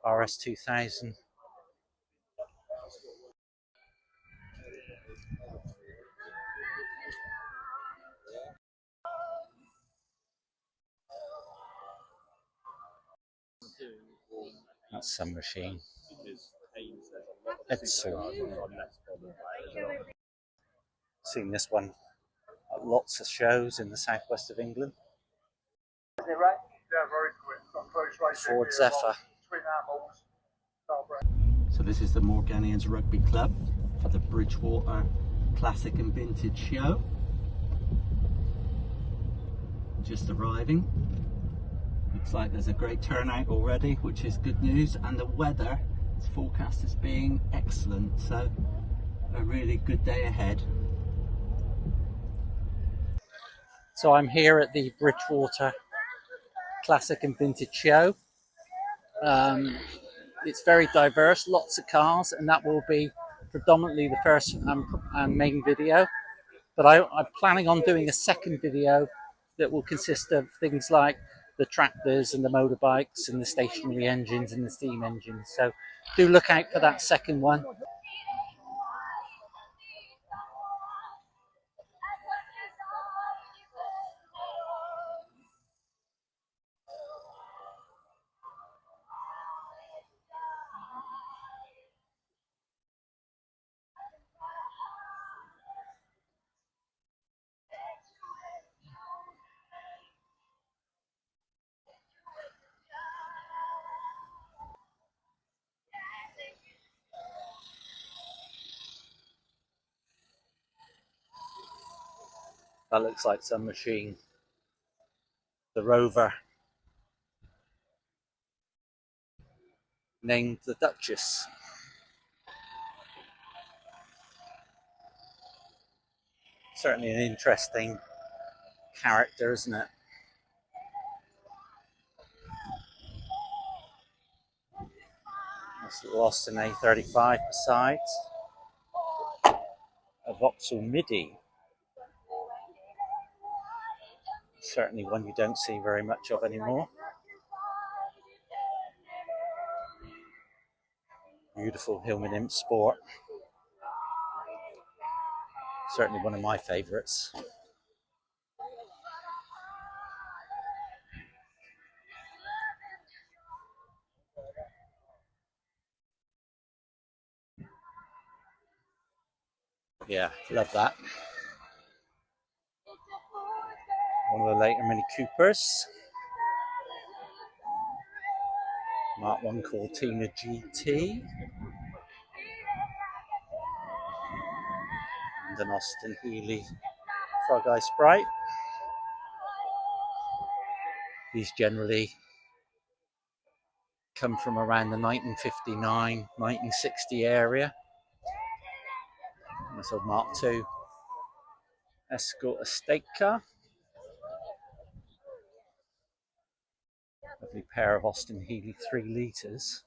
RS2000. That's some machine. Seen this one at lots of shows in the southwest of England. Is it right? Yeah, very quick. Ford Zephyr. So this is the Morganians Rugby Club for the Bridgwater Classic and Vintage Show. Just arriving. Looks like there's a great turnout already, which is good news, and the weather is forecast as being excellent, so a really good day ahead. So I'm here at the Bridgwater Classic and Vintage Show. It's very diverse, lots of cars, and that will be predominantly the first and main video. But I'm planning on doing a second video that will consist of things like the tractors and the motorbikes and the stationary engines and the steam engines. So do look out for that second one. That looks like some machine. The Rover, named the Duchess. Certainly an interesting character, isn't it? This little Austin A35 beside. A Vauxhall Midi. Certainly one you don't see very much of anymore. Beautiful Hillman Imp Sport. Certainly one of my favourites. Yeah, love that. One of the later Mini Coopers. Mark 1 Cortina GT. And an Austin Healey Frog Eye Sprite. These generally come from around the 1959, 1960 area. This old Mark II Escort estate car. Lovely pair of Austin Healey 3 litres.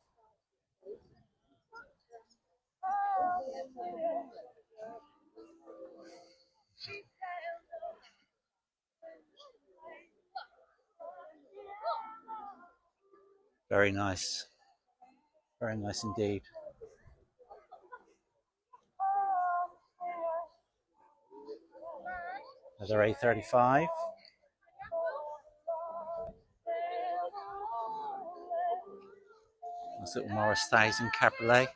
Very nice. Very nice indeed. Another A35. Nice little Morris 1000 Cabriolet.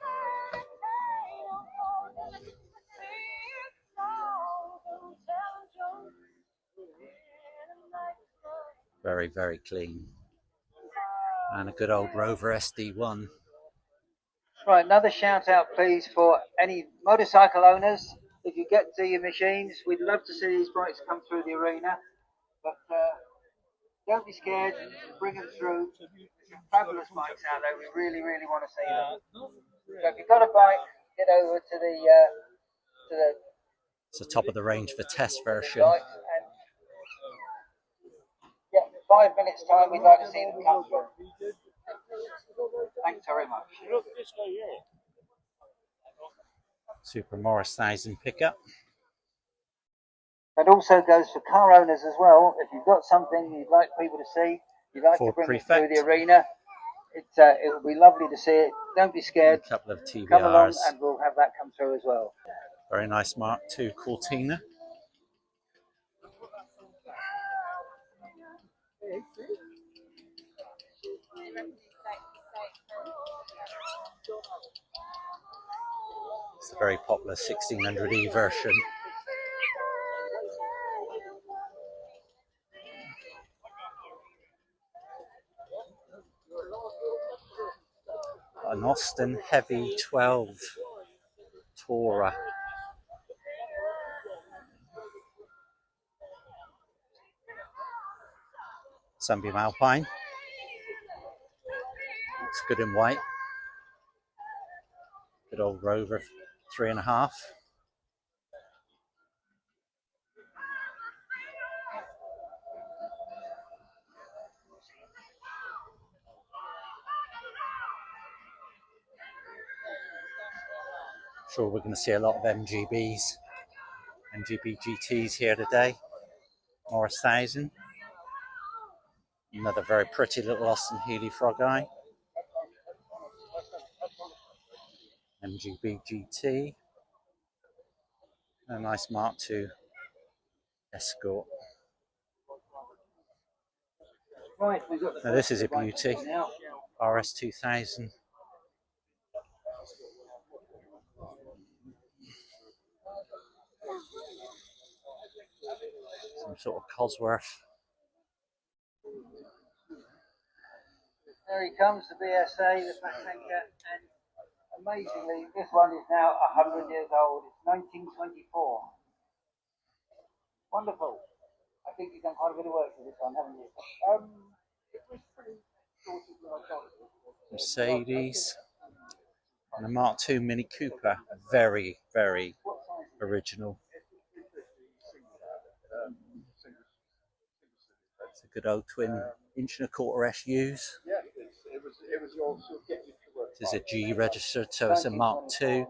Very, very clean. And a good old Rover SD1. Right, another shout out please for any motorcycle owners. If you get to your machines, we'd love to see these bikes come through the arena. But don't be scared, bring them through. Some fabulous bikes out there, we really, really want to see them. So if you've got a bike, get over to the It's the top of the range for test version. and, yeah, 5 minutes time, we'd like to see them come through. Thanks very much. Super Morris 1000 pickup. That also goes for car owners as well. If you've got something you'd like people to see, you'd like Ford to bring it Prefect. through the arena, it will be lovely to see it. Don't be A scared. couple of Come along TVRs. and we'll have that come through as well. Very nice Mark II Cortina. It's the very popular 1600E version. An Austin Heavy 12 Tourer. Sunbeam Alpine. Looks good in white. Good old Rover 3.5. Sure, we're going to see a lot of MGB GTs here today. Morris 1000. Another very pretty little Austin Healey Frog Eye. MGB GT. A nice Mark II Escort. Right, Now this is a beauty. RS 2000. Some sort of Cosworth. There he comes, the BSA, the back anchor, and amazingly, this one is now 100 years old. It's 1924. Wonderful. I think you've done quite a bit of work with this one, haven't you? It was pretty sorted when I got it. Mercedes. And a Mark II Mini Cooper. Very, very original. It's a good old twin 1.25" SUs. This is a G registered, so it's a Mark II.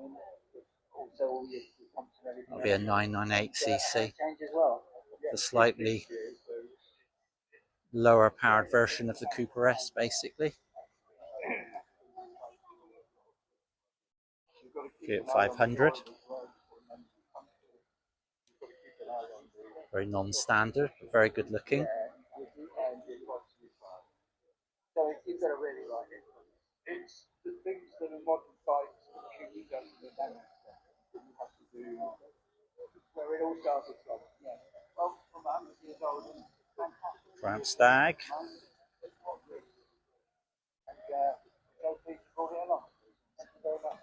It'll be a 998cc. The slightly lower powered version of the Cooper S, basically. Fiat 500. Very non-standard, but very good looking. So you've got to really like it. It's the things that are modern bikes that you don't understand. You have to do where it all started from. Yeah. Well, from 100 years old, fantastic. Triumph Stag. And so please brought it along. Thank you very much.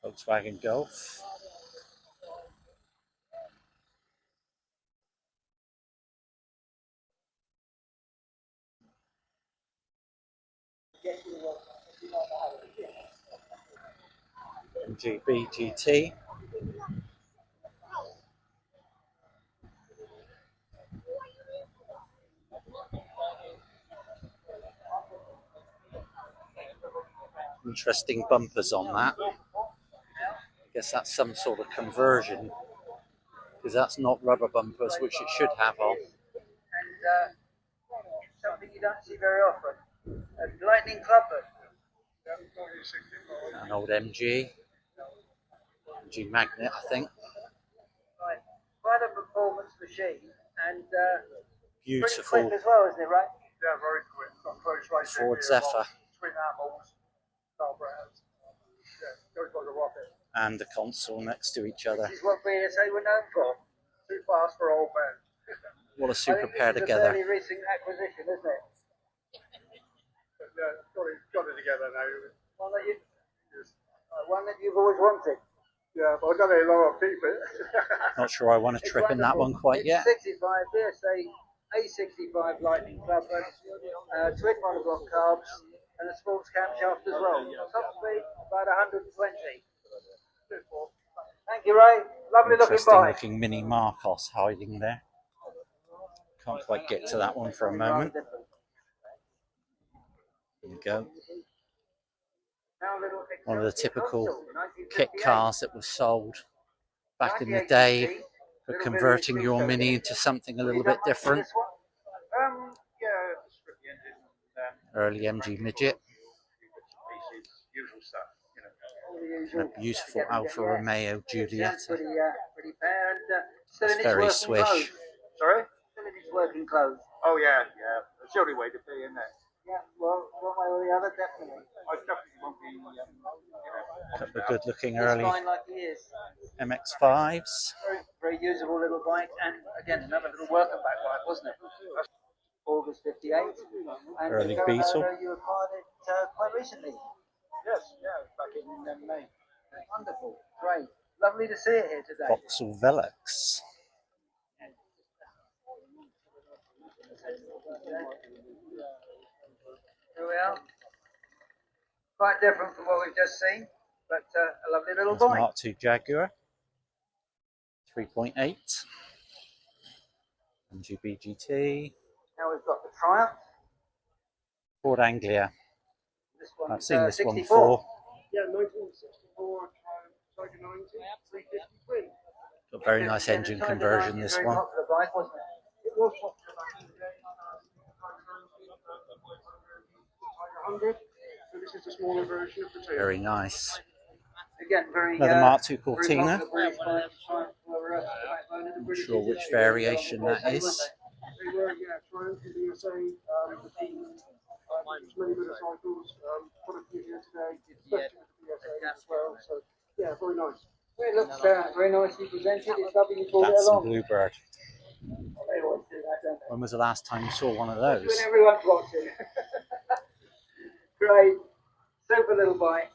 Volkswagen Golf. MGB GT. Interesting bumpers on that. I guess that's some sort of conversion, because that's not rubber bumpers, which it should have on. And it's something you don't see very often. A lightning clubber. An old MG Magnet, I think. Right. Quite a performance machine, and Beautiful pretty quick as well, isn't it, right? Yeah, very quick. Got close racing. Ford Zephyr. Twin animals, Browns. Yeah, goes like a rocket. And the console next to each other. This is what BSA were known for. Too fast for old men. What a super I think pair this is together. a fairly recent acquisition, isn't it? But yeah, got it together now. One that you've always wanted. Yeah, but I don't know how to keep it. Not sure I want to trip in that one quite yet. It's 65 BSA A65 Lightning Club, twin monoblock carbs, and a sports camshaft as well. Top speed about 120. Thank you, Ray. Lovely looking Interesting bike. looking Mini Marcos hiding there. Can't quite get to that one for a moment. There we go. Now a little One of the typical kit cars that was sold back in the day for converting your Mini into something a little bit different. Early MG Midget. And a beautiful Alfa Romeo Giulietta. It's very swish. Sorry? Still in his working clothes. Oh yeah. It's the only way to be, isn't it? Yeah, well, one way or the other, definitely. I definitely won't be, A couple of good looking He's early fine like he is. MX-5s. Very usable little bike, and again, another little welcome back bike, wasn't it? August 58. And Early Beetle. You acquired it quite recently. Yes, back in May. Wonderful, great. Lovely to see it here today. Vauxhall Velox. Here we are. Quite different from what we've just seen, but a lovely little There's bike. Mark II Jaguar. 3.8. MGB GT. Now we've got the Triumph. Ford Anglia. This one, I've seen this 64. one before. Yeah, 1964 Tiger 90, 350 Got a very nice engine conversion, this one. Popular bike, wasn't it? It was popular back in the day. Tiger 100. So this is the smaller version of the two. Very nice. Again, very Another Mark II very Cortina. popular British bike, for, backbone of the Not British sure which industry. variation that is. They were, Triumph in the USA, the team, many motorcycles, quite a few here today, especially with the BSA as well. So, yeah, very nice. It looks very nicely presented. It's lovely you brought it That's a along. Bluebird. They always do that, don't they? When was the last time you saw one of those? When everyone's watching. Great. Super little bike.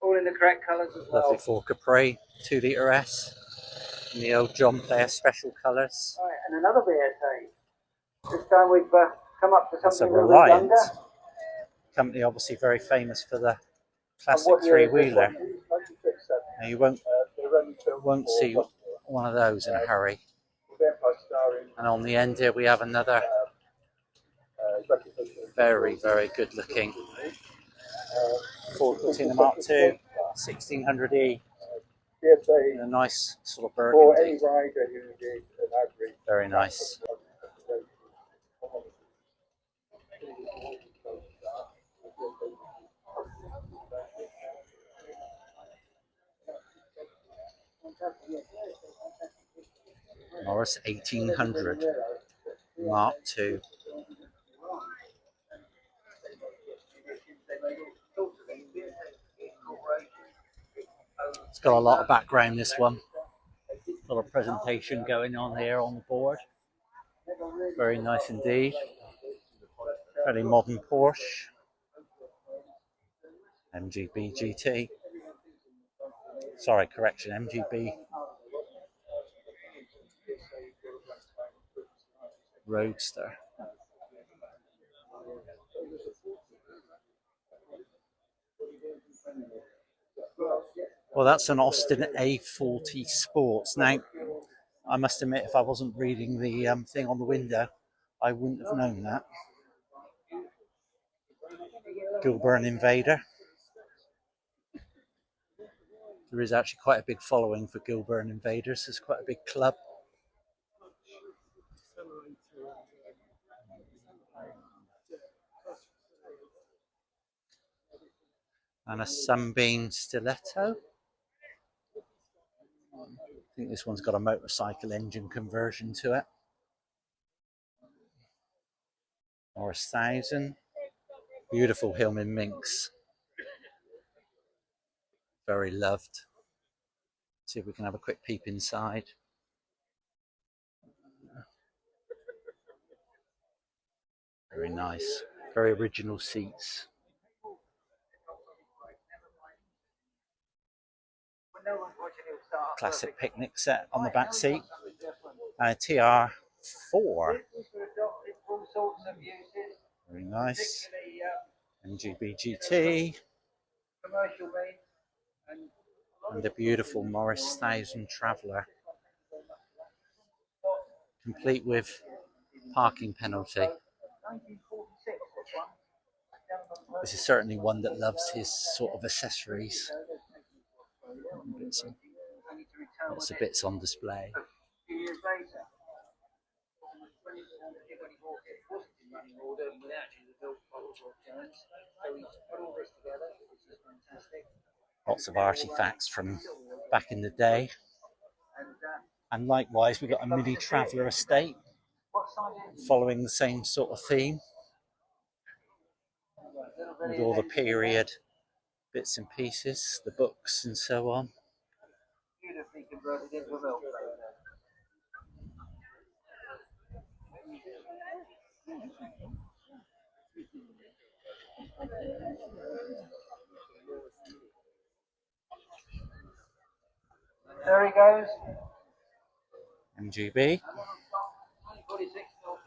All in the correct colours as well. Lovely Ford Capri, 2 litre S. In the old John Player special colours. Right, and another BSA. This time we've come up to That's a something a little bit Reliant. younger. Company obviously very famous for the And classic what year is this three-wheeler. one? Now you won't see one of those in a hurry. And on the end here we have another very, very good looking Ford Cortina Mark II 1600E in a nice sort of burgundy. Very nice. Morris 1800 Mark II. It's got a lot of background, this one. A lot of presentation going on here on the board. Very nice indeed. Very modern Porsche. MGB GT. Sorry, correction, MGB Roadster. Well, that's an Austin A40 Sports. Now, I must admit, if I wasn't reading the thing on the window, I wouldn't have known that. Gilburn Invader. There is actually quite a big following for Gilburn Invaders. There's quite a big club. And a Sunbeam Stiletto. I think this one's got a motorcycle engine conversion to it. Or a 1000. Beautiful Hillman Minx. Very loved. See if we can have a quick peep inside. Very nice. Very original seats. Classic picnic set on the back seat. TR4. Very nice. MGB GT. And the beautiful Morris 1000 Traveller. Complete with parking penalty. This is certainly one that loves his sort of accessories. Lots of bits on display. Lots of artifacts from back in the day. And likewise, we've got a mini traveller estate following the same sort of theme, with all the period bits and pieces, the books and so on. Beautifully converted into a milk train. There he goes. MGB,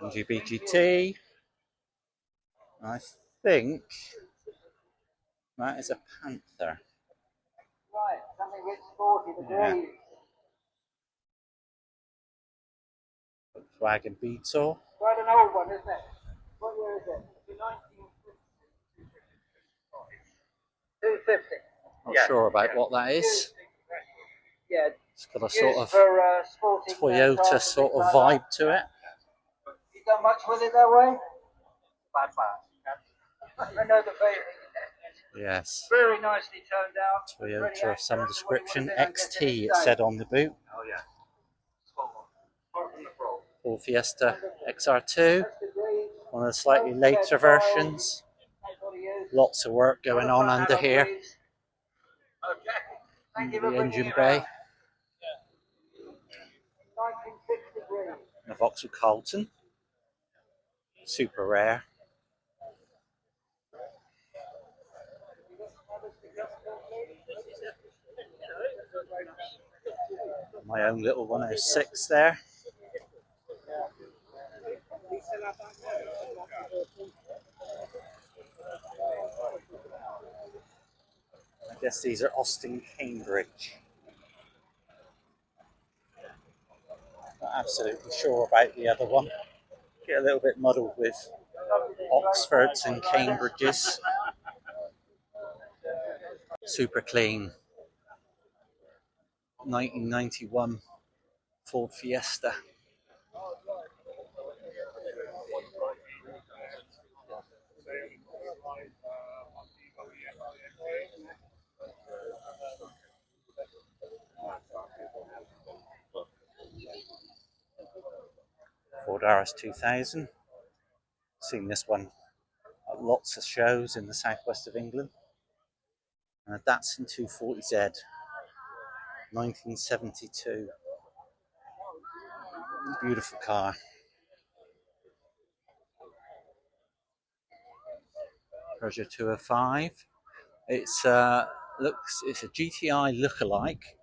MGB GT. I think that is a Panther. Right, something a bit sporty, the Greys. Volkswagen Beetle. Quite an old one, isn't it? What year is it? 250. Not sure about what that is. Yeah. It's got a sort of for, sporting, Toyota sort of vibe to it. You done much with it that way? Bad. I know the Yes. very nicely toned out. Toyota of some description. XT it said on the boot. Oh yeah. Ford Fiesta XR2. One of the slightly later versions. Lots of work going on under here. Under the engine bay. The Vauxhall Carlton. Super rare. My own little 106 there. I guess these are Austin Cambridge. Not absolutely sure about the other one. Get a little bit muddled with Oxfords and Cambridges. Super clean. 1991 Ford Fiesta. Ford RS2000. Seen this one at lots of shows in the southwest of England. And a Datsun 240Z, 1972. Beautiful car. Peugeot 205. It's a GTI lookalike,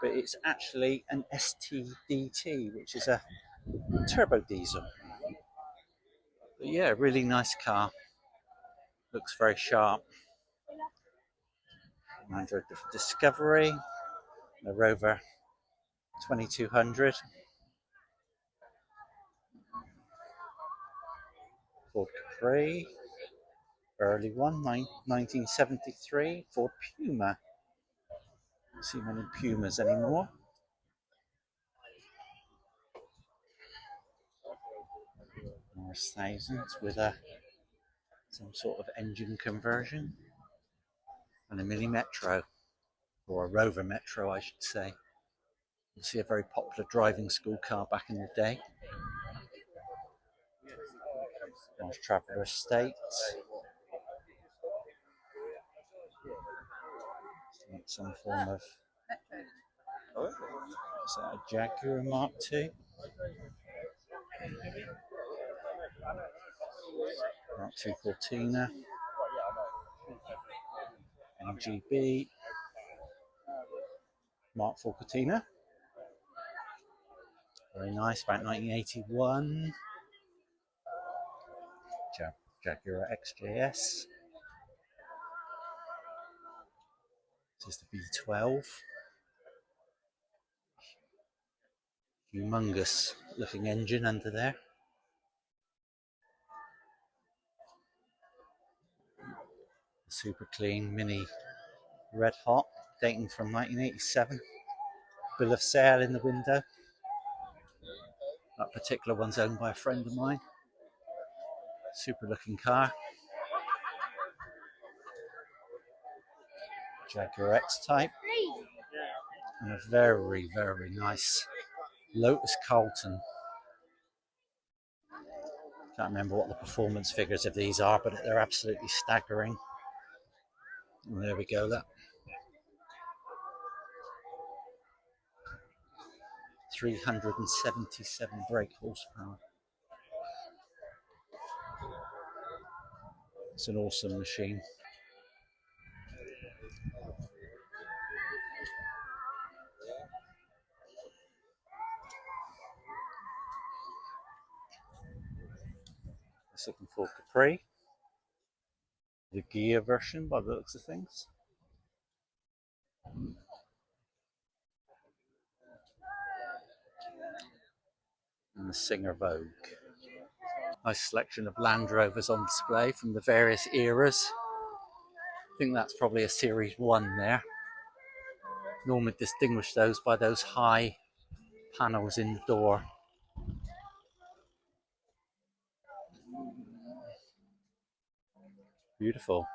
but it's actually an STDT, which is a turbo diesel. But yeah, really nice car. Looks very sharp. Land Rover Discovery, the Rover 2200. Ford Capri, early one, 1973. Ford Puma. Don't see many Pumas anymore. Morris Thousands with some sort of engine conversion. And a Mini Metro, or a Rover Metro I should say. You see, a very popular driving school car back in the day. Nice Traveller Estate. Some form of, is that a Jaguar Mark II? Mark II Cortina. MGB. Mark IV Cortina. Very nice, about 1981. Jaguar XJS. This is the V12. Humongous looking engine under there. Super clean Mini Red Hot, dating from 1987. Bill of sale in the window. That particular one's owned by a friend of mine. Super looking car. Jaguar X-Type. And a very, very nice Lotus Carlton. Can't remember what the performance figures of these are, but they're absolutely staggering. And there we go, that. 377 brake horsepower. It's an awesome machine. Just looking for Capri, the gear version by the looks of things. And the Singer Vogue. Nice selection of Land Rovers on display from the various eras. I think that's probably a Series 1 there. Normally distinguish those by those high panels in the door. Beautiful.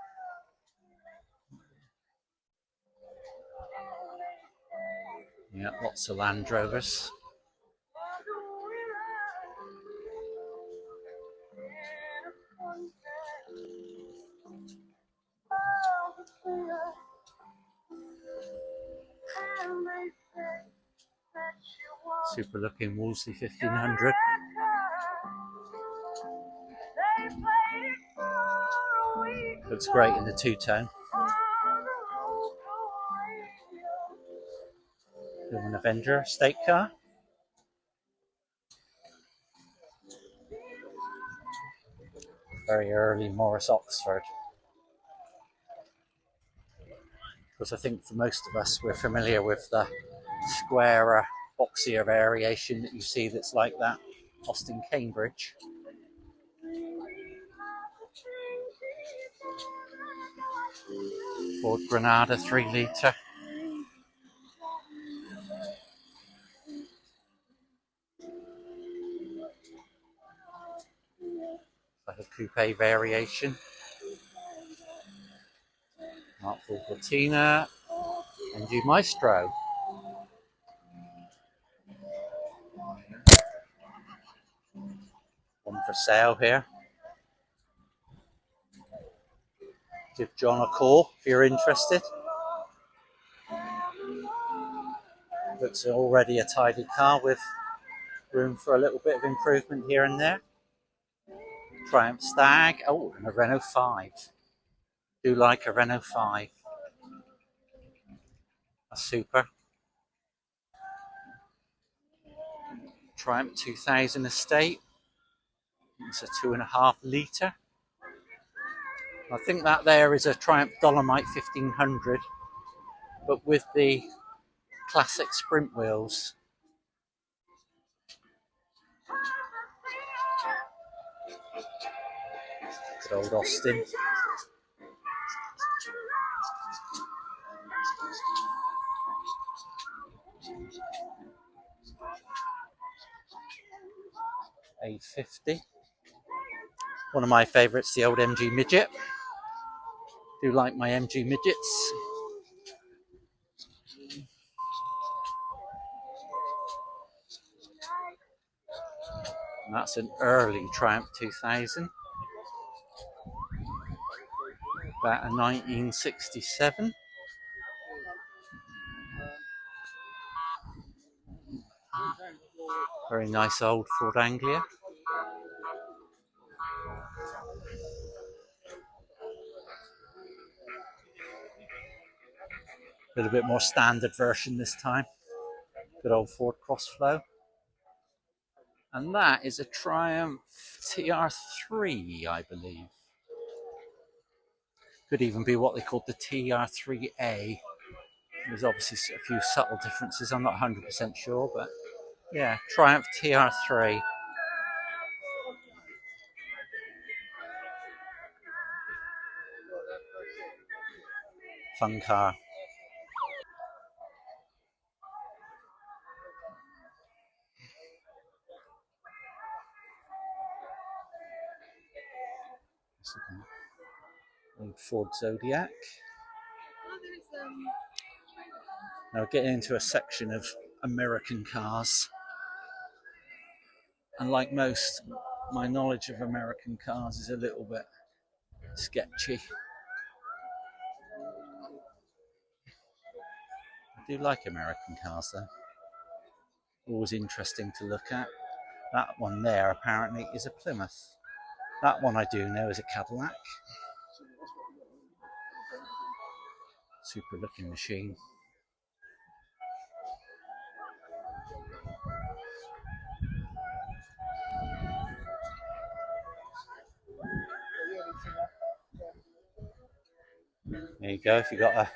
Yeah, lots of Land Rovers. Super looking Wolseley 1500. Looks great in the two-tone. An Avenger estate car. Very early Morris Oxford. Because I think for most of us we're familiar with the squarer, boxier variation that you see that's like that Austin Cambridge. Ford Granada 3 litre. Like a coupe variation. Mark IV Cortina. MG Maestro. One for sale here. Give John a call if you're interested. Looks already a tidy car with room for a little bit of improvement here and there. Triumph Stag. Oh, and a Renault 5. Do like a Renault 5. A super. Triumph 2000 estate. It's a 2.5 litre. I think that there is a Triumph Dolomite 1500, but with the classic sprint wheels. Good old Austin. A50. One of my favourites, the old MG Midget. Do like my MG Midgets. And that's an early Triumph 2000. About a 1967. Very nice old Ford Anglia. A little bit more standard version this time. Good old Ford Crossflow. And that is a Triumph TR3, I believe. Could even be what they called the TR3A. There's obviously a few subtle differences, I'm not 100% sure, but yeah, Triumph TR3. fun car. Old Ford Zodiac. Now we're getting into a section of American cars. And like most, my knowledge of American cars is a little bit sketchy. I do like American cars though. Always interesting to look at. That one there apparently is a Plymouth. That one I do know is a Cadillac. Super looking machine. There you go, if you've got a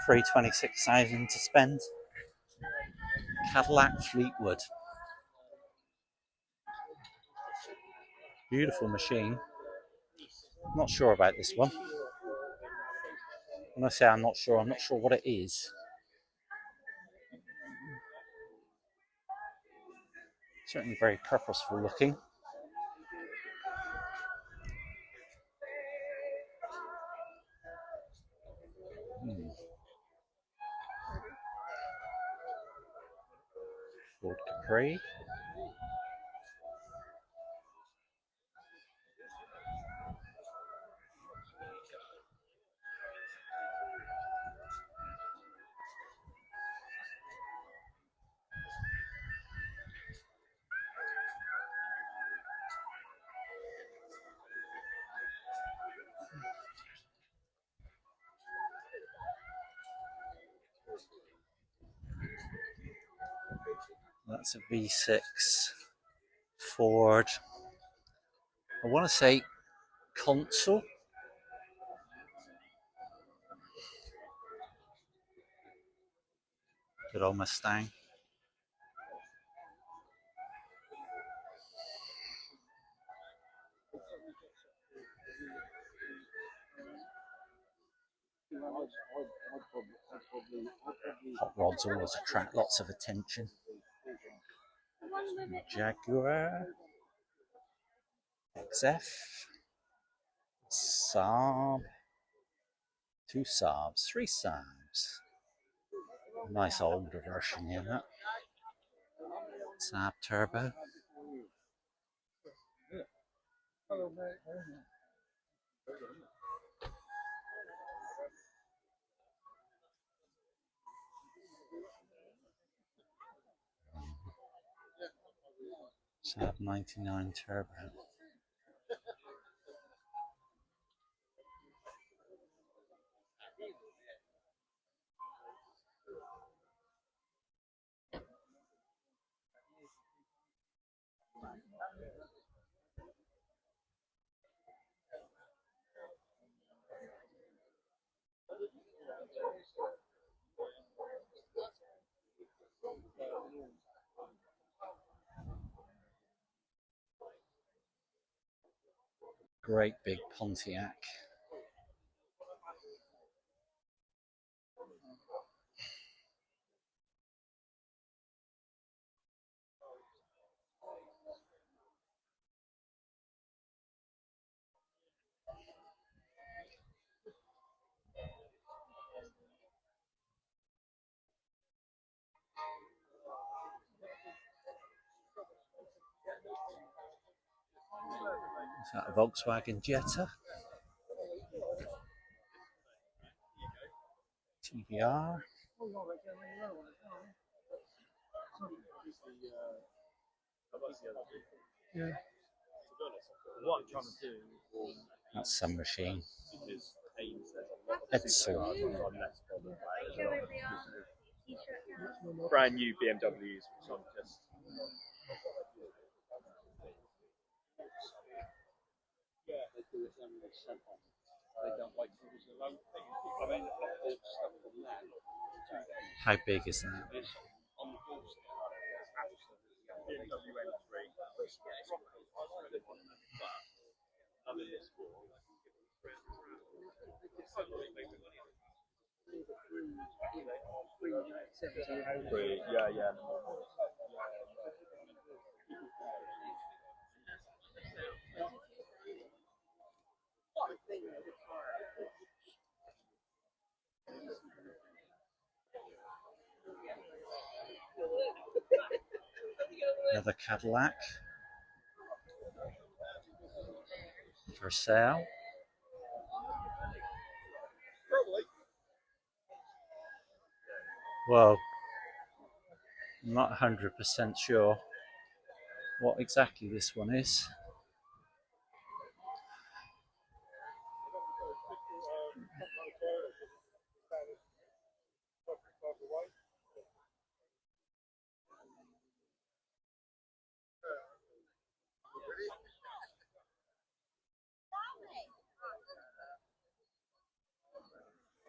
free 26,000 to spend. Cadillac Fleetwood. Beautiful machine. Not sure about this one. When I say I'm not sure what it is. Certainly very purposeful looking. Ford Capri. That's a V6 Ford. I want to say Consul. Good old Mustang. Hot rods always attract lots of attention. Jaguar. XF. Saab. 2 Saabs. 3 Saabs. Nice older version here, that. Saab Turbo. Saab 99 Turbo. Great big Pontiac. Is that a Volkswagen Jetta? TVR. Yeah. That's some machine. Edsel. Brand new BMWs, which I'm just. How big is that? Yeah. Another Cadillac for sale. Well, I'm not 100% sure what exactly this one is.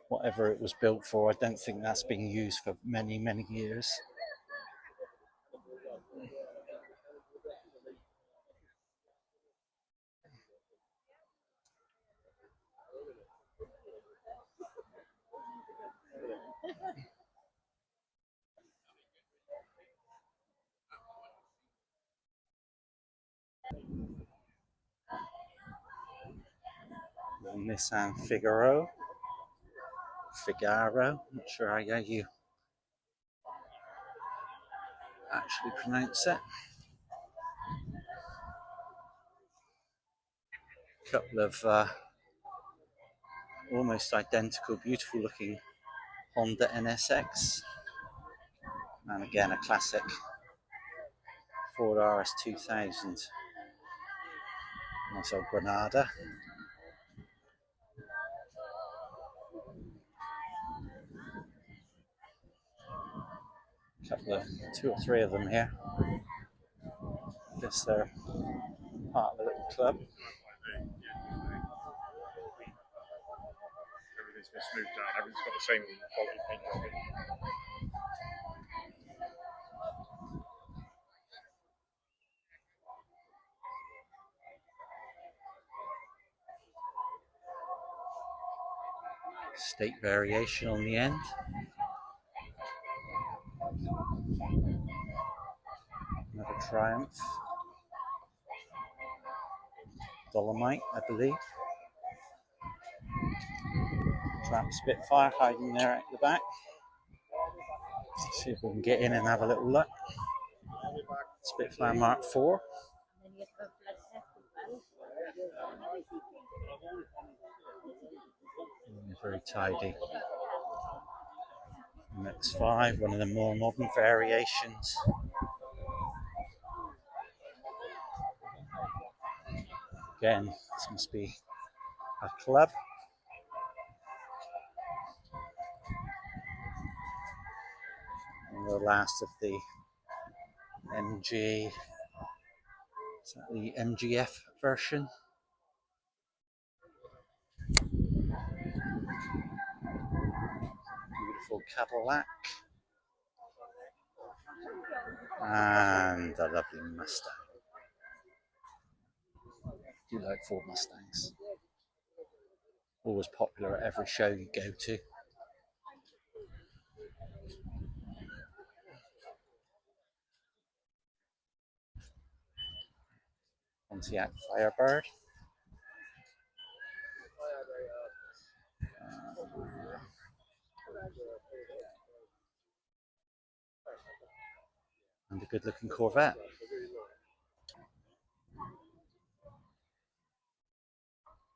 Whatever it was built for, I don't think that's been used for many, many years. Nissan Figaro, not sure how you actually pronounce it. A couple of almost identical, beautiful looking Honda NSX, and again a classic Ford RS 2000. Nice old Granada. Couple of 2 or 3 of them here. I guess they're part of a little club. Everything's been smoothed down. Everything's got the same quality paint job in. State variation on the end. Another Triumph. Dolomite, I believe. Triumph Spitfire hiding there at the back. Let's see if we can get in and have a little look. Spitfire Mark IV. Very tidy. MX-5, one of the more modern variations. Again, this must be a club. And the last of the MG, is that the MGF version? Beautiful Cadillac. And a lovely Mustang. I do like Ford Mustangs. Always popular at every show you go to. Pontiac Firebird. And a good looking Corvette.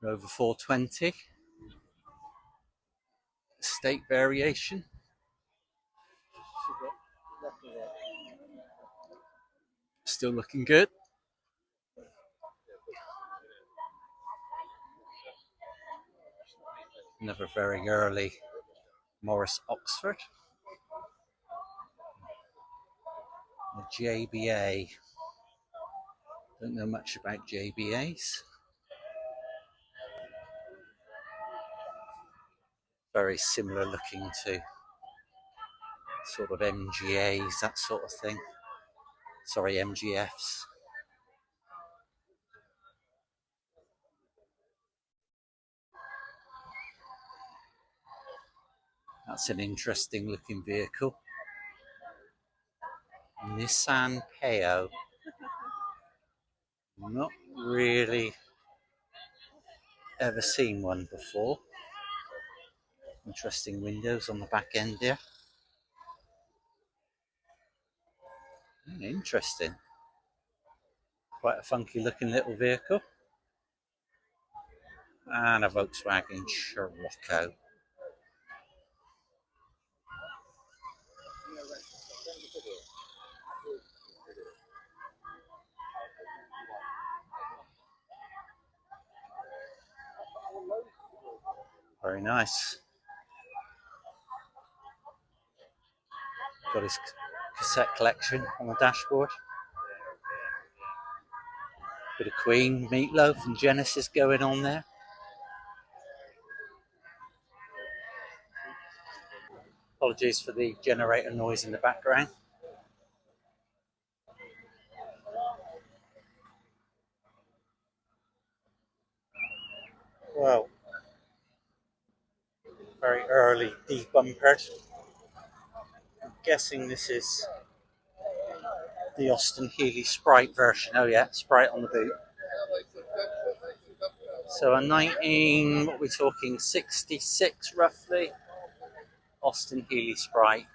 Rover 420. State variation. Still looking good. Another very early Morris Oxford. A JBA. Don't know much about JBAs. Very similar looking to sort of MGAs, that sort of thing. Sorry, MGFs. That's an interesting looking vehicle. Nissan Peo. Not really ever seen one before. Interesting windows on the back end here. Interesting. Quite a funky looking little vehicle. And a Volkswagen Scirocco. Very nice. Got his cassette collection on the dashboard. Bit of Queen, Meatloaf and Genesis going on there. Apologies for the generator noise in the background. Well, very early debumpered. I'm guessing this is the Austin Healey Sprite version. Oh yeah, Sprite on the boot. So a 19, what are we talking, 66 roughly, Austin Healey Sprite.